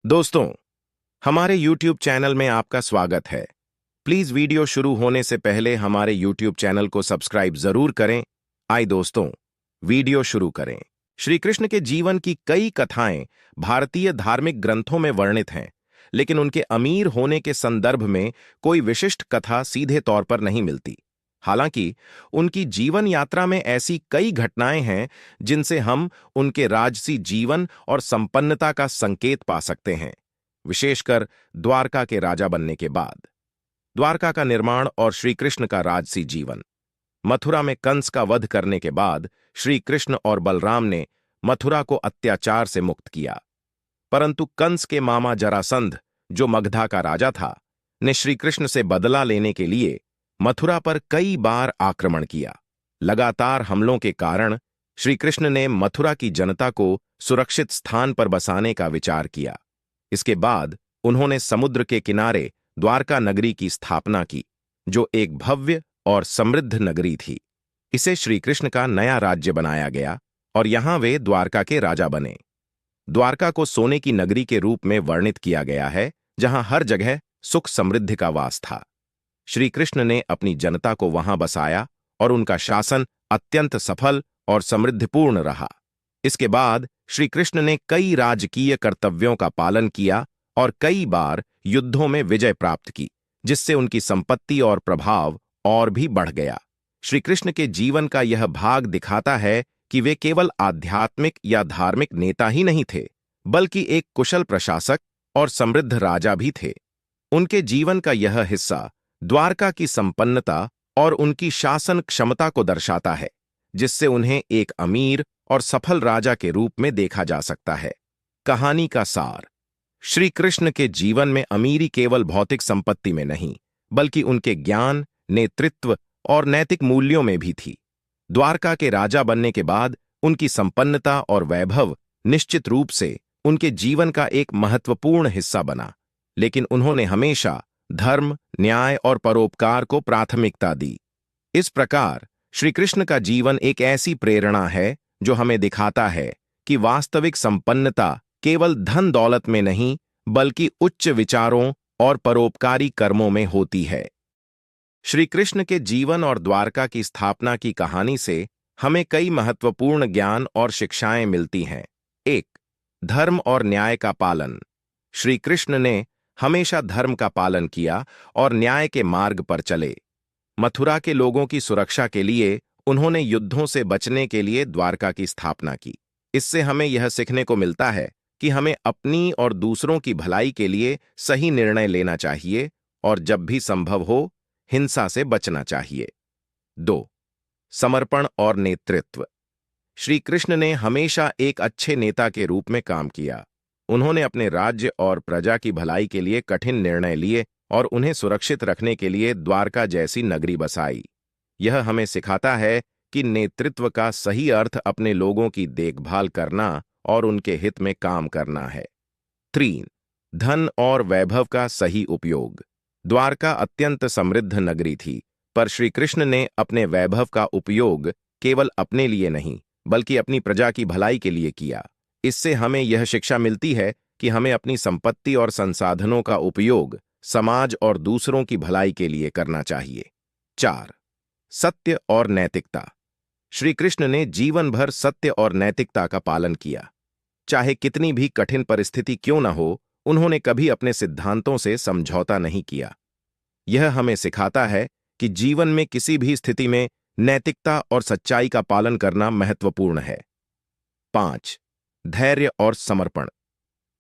दोस्तों, हमारे YouTube channel में आपका स्वागत है। प्लीज वीडियो शुरू होने से पहले हमारे YouTube चैनल को सब्सक्राइब जरूर करें। आइए दोस्तों, वीडियो शुरू करें। श्री कृष्ण के जीवन की कई कथाएं भारतीय धार्मिक ग्रंथों में वर्णित हैं, लेकिन उनके अमीर होने के संदर्भ में कोई विशिष्ट कथा सीधे तौर पर नहीं मिलती। हालांकि उनकी जीवन यात्रा में ऐसी कई घटनाएं हैं जिनसे हम उनके राजसी जीवन और संपन्नता का संकेत पा सकते हैं, विशेषकर द्वारका के राजा बनने के बाद। द्वारका का निर्माण और श्री कृष्ण का राजसी जीवन। मथुरा में कंस का वध करने के बाद श्री कृष्ण और बलराम ने मथुरा को अत्याचार से मुक्त किया, परंतु कंस के मामा जरासंध, जो मगधा का राजा था, ने श्री कृष्ण से बदला लेने के लिए मथुरा पर कई बार आक्रमण किया। लगातार हमलों के कारण श्री कृष्ण ने मथुरा की जनता को सुरक्षित स्थान पर बसाने का विचार किया। इसके बाद उन्होंने समुद्र के किनारे द्वारका नगरी की स्थापना की, जो एक भव्य और समृद्ध नगरी थी। इसे श्री कृष्ण का नया राज्य बनाया गया और यहां वे द्वारका के राजा बने। द्वारका को सोने की नगरी के रूप में वर्णित किया गया है, जहां हर जगह सुख समृद्धि का वास था। श्री कृष्ण ने अपनी जनता को वहां बसाया और उनका शासन अत्यंत सफल और समृद्धिपूर्ण रहा। इसके बाद श्री कृष्ण ने कई राजकीय कर्तव्यों का पालन किया और कई बार युद्धों में विजय प्राप्त की, जिससे उनकी संपत्ति और प्रभाव और भी बढ़ गया। श्री कृष्ण के जीवन का यह भाग दिखाता है कि वे केवल आध्यात्मिक या धार्मिक नेता ही नहीं थे, बल्कि एक कुशल प्रशासक और समृद्ध राजा भी थे। उनके जीवन का यह हिस्सा द्वारका की संपन्नता और उनकी शासन क्षमता को दर्शाता है, जिससे उन्हें एक अमीर और सफल राजा के रूप में देखा जा सकता है। कहानी का सार। श्री कृष्ण के जीवन में अमीरी केवल भौतिक संपत्ति में नहीं, बल्कि उनके ज्ञान, नेतृत्व और नैतिक मूल्यों में भी थी। द्वारका के राजा बनने के बाद उनकी संपन्नता और वैभव निश्चित रूप से उनके जीवन का एक महत्वपूर्ण हिस्सा बना, लेकिन उन्होंने हमेशा धर्म, न्याय और परोपकार को प्राथमिकता दी। इस प्रकार श्री कृष्ण का जीवन एक ऐसी प्रेरणा है जो हमें दिखाता है कि वास्तविक संपन्नता केवल धन दौलत में नहीं, बल्कि उच्च विचारों और परोपकारी कर्मों में होती है। श्री कृष्ण के जीवन और द्वारका की स्थापना की कहानी से हमें कई महत्वपूर्ण ज्ञान और शिक्षाएं मिलती हैं। 1. धर्म और न्याय का पालन। श्री कृष्ण ने हमेशा धर्म का पालन किया और न्याय के मार्ग पर चले। मथुरा के लोगों की सुरक्षा के लिए उन्होंने युद्धों से बचने के लिए द्वारका की स्थापना की। इससे हमें यह सीखने को मिलता है कि हमें अपनी और दूसरों की भलाई के लिए सही निर्णय लेना चाहिए और जब भी संभव हो, हिंसा से बचना चाहिए। 2. समर्पण और नेतृत्व। श्री कृष्ण ने हमेशा एक अच्छे नेता के रूप में काम किया। उन्होंने अपने राज्य और प्रजा की भलाई के लिए कठिन निर्णय लिए और उन्हें सुरक्षित रखने के लिए द्वारका जैसी नगरी बसाई। यह हमें सिखाता है कि नेतृत्व का सही अर्थ अपने लोगों की देखभाल करना और उनके हित में काम करना है। 3. धन और वैभव का सही उपयोग। द्वारका अत्यंत समृद्ध नगरी थी, पर श्री कृष्ण ने अपने वैभव का उपयोग केवल अपने लिए नहीं, बल्कि अपनी प्रजा की भलाई के लिए किया। इससे हमें यह शिक्षा मिलती है कि हमें अपनी संपत्ति और संसाधनों का उपयोग समाज और दूसरों की भलाई के लिए करना चाहिए। 4. सत्य और नैतिकता। श्री कृष्ण ने जीवन भर सत्य और नैतिकता का पालन किया। चाहे कितनी भी कठिन परिस्थिति क्यों न हो, उन्होंने कभी अपने सिद्धांतों से समझौता नहीं किया। यह हमें सिखाता है कि जीवन में किसी भी स्थिति में नैतिकता और सच्चाई का पालन करना महत्वपूर्ण है। 5. धैर्य और समर्पण।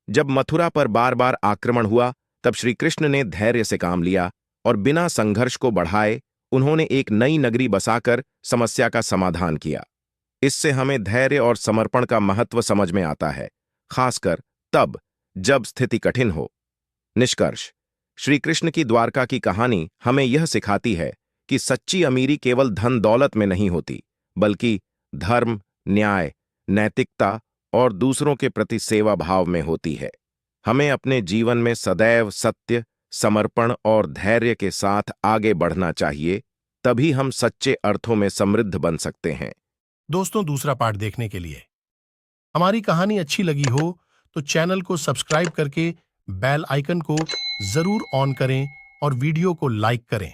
जब मथुरा पर बार बार आक्रमण हुआ, तब श्री कृष्ण ने धैर्य से काम लिया और बिना संघर्ष को बढ़ाए उन्होंने एक नई नगरी बसाकर समस्या का समाधान किया। इससे हमें धैर्य और समर्पण का महत्व समझ में आता है, खासकर तब जब स्थिति कठिन हो। निष्कर्ष। श्री कृष्ण की द्वारका की कहानी हमें यह सिखाती है कि सच्ची अमीरी केवल धन दौलत में नहीं होती, बल्कि धर्म, न्याय, नैतिकता और दूसरों के प्रति सेवा भाव में होती है। हमें अपने जीवन में सदैव सत्य, समर्पण और धैर्य के साथ आगे बढ़ना चाहिए, तभी हम सच्चे अर्थों में समृद्ध बन सकते हैं। दोस्तों, दूसरा पार्ट देखने के लिए हमारी कहानी अच्छी लगी हो तो चैनल को सब्सक्राइब करके बेल आइकन को जरूर ऑन करें और वीडियो को लाइक करें।